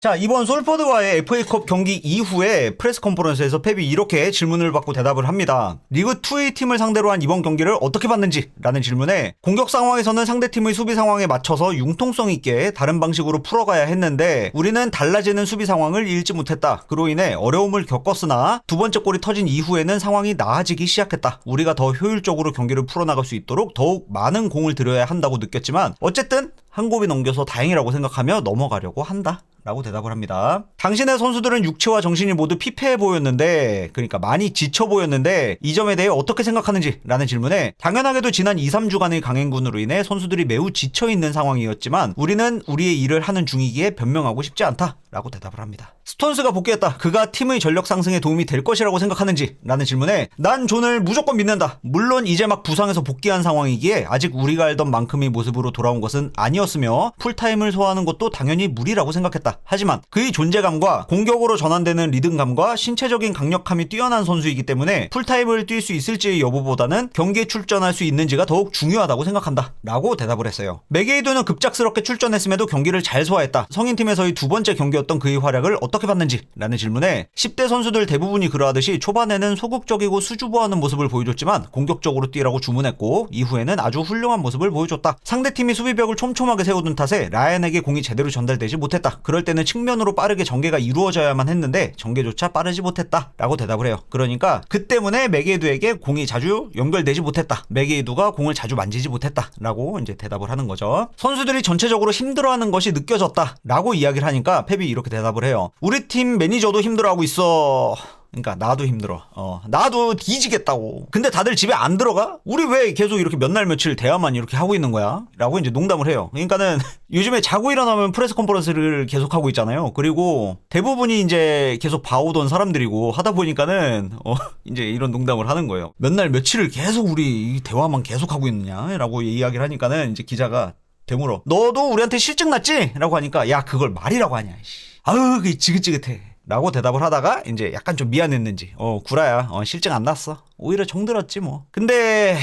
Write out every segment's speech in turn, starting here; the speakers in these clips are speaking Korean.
자, 이번 솔포드와의 FA컵 경기 이후에 프레스 컨퍼런스에서 펩이 이렇게 질문을 받고 대답을 합니다. 리그2의 팀을 상대로 한 이번 경기를 어떻게 봤는지 라는 질문에 공격 상황에서는 상대팀의 수비 상황에 맞춰서 융통성 있게 다른 방식으로 풀어가야 했는데 우리는 달라지는 수비 상황을 읽지 못했다. 그로 인해 어려움을 겪었으나 두 번째 골이 터진 이후에는 상황이 나아지기 시작했다. 우리가 더 효율적으로 경기를 풀어나갈 수 있도록 더욱 많은 공을 들여야 한다고 느꼈지만 어쨌든 한 골이 넘겨서 다행이라고 생각하며 넘어가려고 한다. 라고 대답을 합니다. 당신의 선수들은 육체와 정신이 모두 피폐해 보였는데, 그러니까 많이 지쳐 보였는데 이 점에 대해 어떻게 생각하는지 라는 질문에 당연하게도 지난 2-3주간의 강행군으로 인해 선수들이 매우 지쳐있는 상황이었지만 우리는 우리의 일을 하는 중이기에 변명하고 싶지 않다 라고 대답을 합니다. 스톤스가 복귀했다. 그가 팀의 전력 상승에 도움이 될 것이라고 생각하는지 라는 질문에 난 존을 무조건 믿는다. 물론 이제 막 부상에서 복귀한 상황이기에 아직 우리가 알던 만큼의 모습으로 돌아온 것은 아니었으며 풀타임을 소화하는 것도 당연히 무리라고 생각했다. 하지만 그의 존재감과 공격으로 전환되는 리듬감과 신체적인 강력함이 뛰어난 선수이기 때문에 풀타임을 뛸 수 있을지의 여부보다는 경기에 출전할 수 있는지가 더욱 중요하다고 생각한다 라고 대답을 했어요. 맥게이도는 급작스럽게 출전했음에도 경기를 잘 소화했다. 성인팀에서의 두 번째 경기였던 그의 활약을 어떻게 봤는지 라는 질문에 10대 선수들 대부분이 그러하듯이 초반에는 소극적이고 수줍어하는 모습을 보여줬지만 공격적으로 뛰라고 주문했고 이후에는 아주 훌륭한 모습을 보여줬다. 상대팀이 수비벽을 촘촘하게 세우던 탓에 라이언에게 공이 제대로 전달되지 못했다. 그럴 때는 측면으로 빠르게 전개가 이루어져야만 했는데 전개조차 빠르지 못했다 라고 대답을 해요. 그러니까 그 때문에 맥게이두에게 공이 자주 연결되지 못했다. 맥게이두가 공을 자주 만지지 못했다 라고 이제 대답을 하는 거죠. 선수들이 전체적으로 힘들어하는 것이 느껴졌다 라고 이야기를 하니까 펩이 이렇게 대답을 해요. 우리 팀 매니저도 힘들어하고 있어. 그러니까 나도 힘들어. 나도 뒤지겠다고. 근데 다들 집에 안 들어가? 우리 왜 계속 이렇게 몇 날 며칠 대화만 이렇게 하고 있는 거야? 라고 이제 농담을 해요. 그러니까는 요즘에 자고 일어나면 프레스 컨퍼런스를 계속 하고 있잖아요. 그리고 대부분이 이제 계속 봐오던 사람들이고 하다 보니까는 이제 이런 농담을 하는 거예요. 몇 날 며칠을 계속 우리 이 대화만 계속 하고 있느냐? 라고 이야기를 하니까는 이제 기자가 되물어. 너도 우리한테 실증 났지? 라고 하니까 야 그걸 말이라고 하냐. 아유 그게 지긋지긋해. 라고 대답을 하다가 이제 약간 좀 미안했는지 구라야 실증 안 났어. 오히려 정들었지 뭐. 근데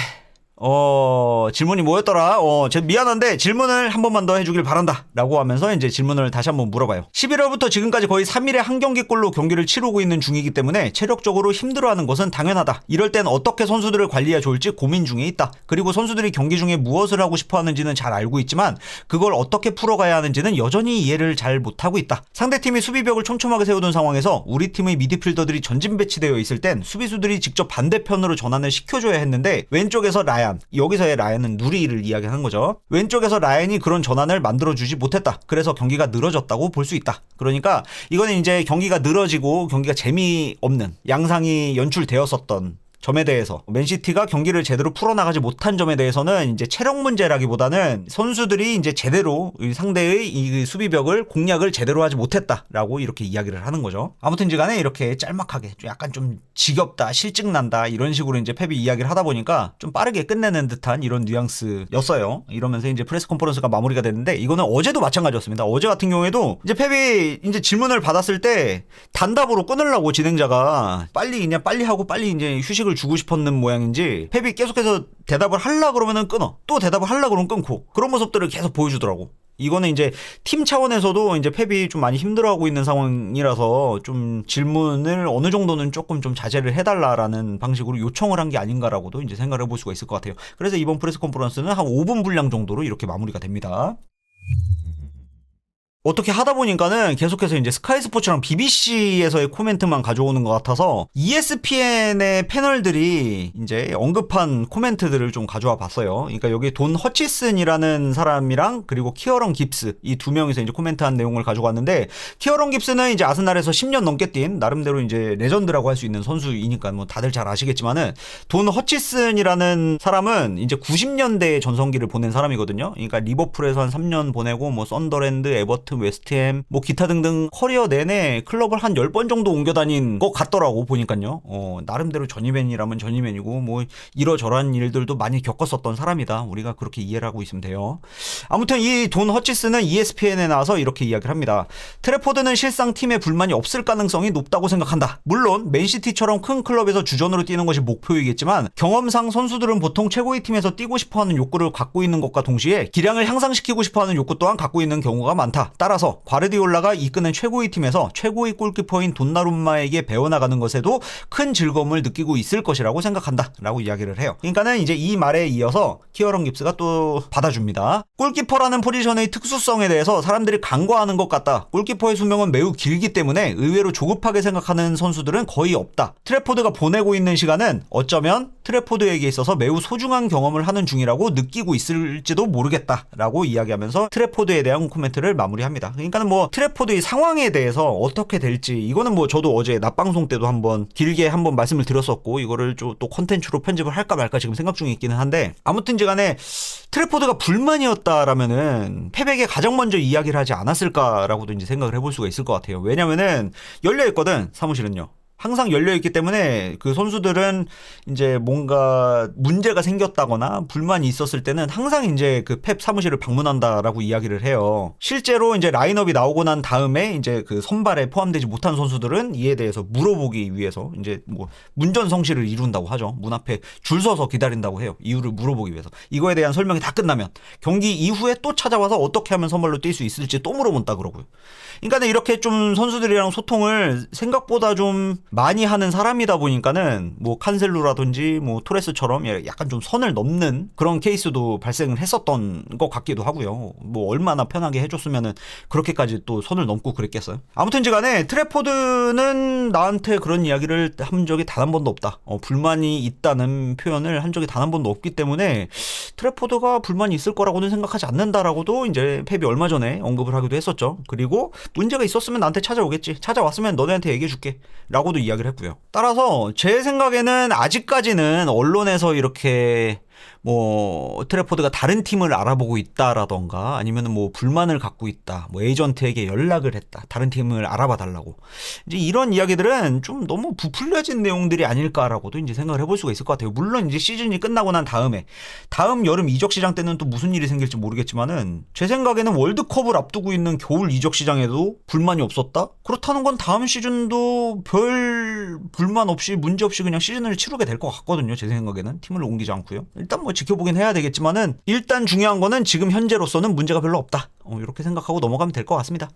질문이 뭐였더라? 제 미안한데 질문을 한 번만 더 해주길 바란다 라고 하면서 이제 질문을 다시 한번 물어봐요. 11월부터 지금까지 거의 3일에 한 경기꼴로 경기를 치르고 있는 중이기 때문에 체력적으로 힘들어하는 것은 당연하다. 이럴 땐 어떻게 선수들을 관리해야 좋을지 고민 중에 있다. 그리고 선수들이 경기 중에 무엇을 하고 싶어 하는지는 잘 알고 있지만 그걸 어떻게 풀어가야 하는지는 여전히 이해를 잘 못하고 있다. 상대팀이 수비벽을 촘촘하게 세우던 상황에서 우리 팀의 미드필더들이 전진 배치되어 있을 땐 수비수들이 직접 반대편으로 전환을 시켜줘야 했는데 왼쪽에서 라얀, 여기서의 라얀은 누리를 이야기하는 거죠. 왼쪽에서 라얀이 그런 전환을 만들어주지 못했다. 그래서 경기가 늘어졌다고 볼 수 있다. 그러니까 이거는 이제 경기가 늘어지고 경기가 재미없는 양상이 연출되었었던 점에 대해서 맨시티가 경기를 제대로 풀어나가지 못한 점에 대해서는 이제 체력 문제라기보다는 선수들이 이제 제대로 상대의 이 수비벽을 공략을 제대로 하지 못했다라고 이렇게 이야기를 하는 거죠. 아무튼지간에 이렇게 짤막하게 약간 좀 지겹다, 실증난다 이런 식으로 이제 펩이 이야기를 하다 보니까 좀 빠르게 끝내는 듯한 이런 뉘앙스였어요. 이러면서 이제 프레스 컨퍼런스가 마무리가 됐는데 이거는 어제도 마찬가지였습니다. 어제 같은 경우에도 이제 펩이 이제 질문을 받았을 때 단답으로 끊으려고 진행자가 빨리 하고 빨리 이제 휴식을 주고 싶었는 모양인지 펩이 계속해서 대답을 하려고 그러면은 끊어. 또 대답을 하려고 그러면 끊고. 그런 모습들을 계속 보여주더라고. 이거는 이제 팀 차원에서도 이제 펩이 좀 많이 힘들어하고 있는 상황이라서 좀 질문을 어느 정도는 조금 좀 자제를 해달라라는 방식으로 요청을 한 게 아닌가라고도 이제 생각을 해볼 수가 있을 것 같아요. 그래서 이번 프레스 컨퍼런스는 한 5분 분량 정도로 이렇게 마무리가 됩니다. 어떻게 하다 보니까는 계속해서 이제 스카이 스포츠랑 BBC에서의 코멘트만 가져오는 것 같아서 ESPN의 패널들이 이제 언급한 코멘트들을 좀 가져와 봤어요. 그러니까 여기 돈 허치슨이라는 사람이랑 그리고 키어런 깁스 이 두 명이서 이제 코멘트한 내용을 가져왔는데 키어런 깁스는 이제 아스날에서 10년 넘게 뛴 나름대로 이제 레전드라고 할 수 있는 선수이니까 뭐 다들 잘 아시겠지만은 돈 허치슨이라는 사람은 이제 90년대의 전성기를 보낸 사람이거든요. 그러니까 리버풀에서 한 3년 보내고 뭐 썬더랜드, 에버튼, 웨스트햄 뭐 기타 등등 커리어 내내 클럽을 한 10번 정도 옮겨 다닌 것 같더라고 보니까요. 나름대로 전이맨이라면 전이맨이고 뭐 이러저러한 일들도 많이 겪었었던 사람이다. 우리가 그렇게 이해를 하고 있으면 돼요. 아무튼 이 돈 허치스는 ESPN에 나와서 이렇게 이야기를 합니다. 트래포드는 실상 팀에 불만이 없을 가능성이 높다고 생각한다. 물론 맨시티처럼 큰 클럽에서 주전으로 뛰는 것이 목표이겠지만 경험상 선수들은 보통 최고의 팀에서 뛰고 싶어하는 욕구를 갖고 있는 것과 동시에 기량을 향상시키고 싶어하는 욕구 또한 갖고 있는 경우가 많다. 따라서 과르디올라가 이끄는 최고의 팀에서 최고의 골키퍼인 돈나룸마에게 배워나가는 것에도 큰 즐거움을 느끼고 있을 것이라고 생각한다 라고 이야기를 해요. 그러니까는 이제 이 말에 이어서 키어런 깁스가 또 받아줍니다. 골키퍼라는 포지션의 특수성에 대해서 사람들이 간과하는 것 같다. 골키퍼의 수명은 매우 길기 때문에 의외로 조급하게 생각하는 선수들은 거의 없다. 트래포드가 보내고 있는 시간은 어쩌면 트래포드에게 있어서 매우 소중한 경험을 하는 중이라고 느끼고 있을지도 모르겠다 라고 이야기하면서 트래포드에 대한 코멘트를 마무리합니다. 그러니까 뭐 트래포드의 상황에 대해서 어떻게 될지 이거는 뭐 저도 어제 낮방송 때도 한번 길게 한번 말씀을 드렸었고 이거를 좀 또 컨텐츠로 편집을 할까 말까 지금 생각 중에 있기는 한데 아무튼지 간에 트래포드가 불만이었다라면은 패백에 가장 먼저 이야기를 하지 않았을까라고도 이제 생각을 해볼 수가 있을 것 같아요. 왜냐면은 열려있거든 사무실은요. 항상 열려있기 때문에 그 선수들은 이제 뭔가 문제가 생겼다거나 불만이 있었을 때는 항상 이제 그 펩 사무실을 방문한다라고 이야기를 해요. 실제로 이제 라인업이 나오고 난 다음에 이제 그 선발에 포함되지 못한 선수들은 이에 대해서 물어보기 위해서 이제 뭐 문전성시를 이룬다고 하죠. 문 앞에 줄 서서 기다린다고 해요. 이유를 물어보기 위해서. 이거에 대한 설명이 다 끝나면 경기 이후에 또 찾아와서 어떻게 하면 선발로 뛸 수 있을지 또 물어본다 그러고요. 그러니까 이렇게 좀 선수들이랑 소통을 생각보다 좀 많이 하는 사람이다 보니까는 뭐 칸셀루라든지 뭐 토레스처럼 약간 좀 선을 넘는 그런 케이스도 발생을 했었던 것 같기도 하고요. 뭐 얼마나 편하게 해줬으면은 그렇게까지 또 선을 넘고 그랬겠어요. 아무튼지간에 트래포드는 나한테 그런 이야기를 한 적이 단 한 번도 없다. 불만이 있다는 표현을 한 적이 단 한 번도 없기 때문에 트래포드가 불만이 있을 거라고는 생각하지 않는다라고도 이제 펩이 얼마 전에 언급을 하기도 했었죠. 그리고 문제가 있었으면 나한테 찾아오겠지. 찾아왔으면 너네한테 얘기해줄게. 라고도 이야기를 했고요. 따라서 제 생각에는 아직까지는 언론에서 이렇게 뭐 트래포드가 다른 팀을 알아보고 있다라던가 아니면 뭐 불만을 갖고 있다, 뭐 에이전트에게 연락을 했다, 다른 팀을 알아봐 달라고 이제 이런 이야기들은 좀 너무 부풀려진 내용들이 아닐까라고도 이제 생각을 해볼 수가 있을 것 같아요. 물론 이제 시즌이 끝나고 난 다음에 다음 여름 이적 시장 때는 또 무슨 일이 생길지 모르겠지만은 제 생각에는 월드컵을 앞두고 있는 겨울 이적 시장에도 불만이 없었다? 그렇다는 건 다음 시즌도 별 불만 없이 문제 없이 그냥 시즌을 치르게 될 것 같거든요. 제 생각에는 팀을 옮기지 않고요. 일단 뭐 지켜보긴 해야 되겠지만은 일단 중요한 거는 지금 현재로서는 문제가 별로 없다. 이렇게 생각하고 넘어가면 될 것 같습니다.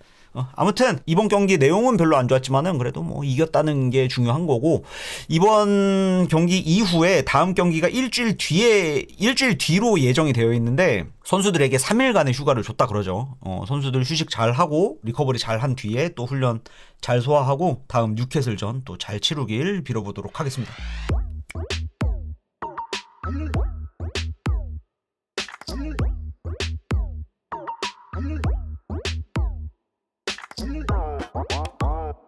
아무튼 이번 경기 내용은 별로 안 좋았지만은 그래도 뭐 이겼다는 게 중요한 거고 이번 경기 이후에 다음 경기가 일주일 뒤로 예정이 되어 있는데 선수들에게 3일간의 휴가를 줬다 그러죠. 선수들 휴식 잘 하고 리커버리 잘 한 뒤에 또 훈련 잘 소화하고 다음 뉴캐슬전 또 잘 치르길 빌어보도록 하겠습니다.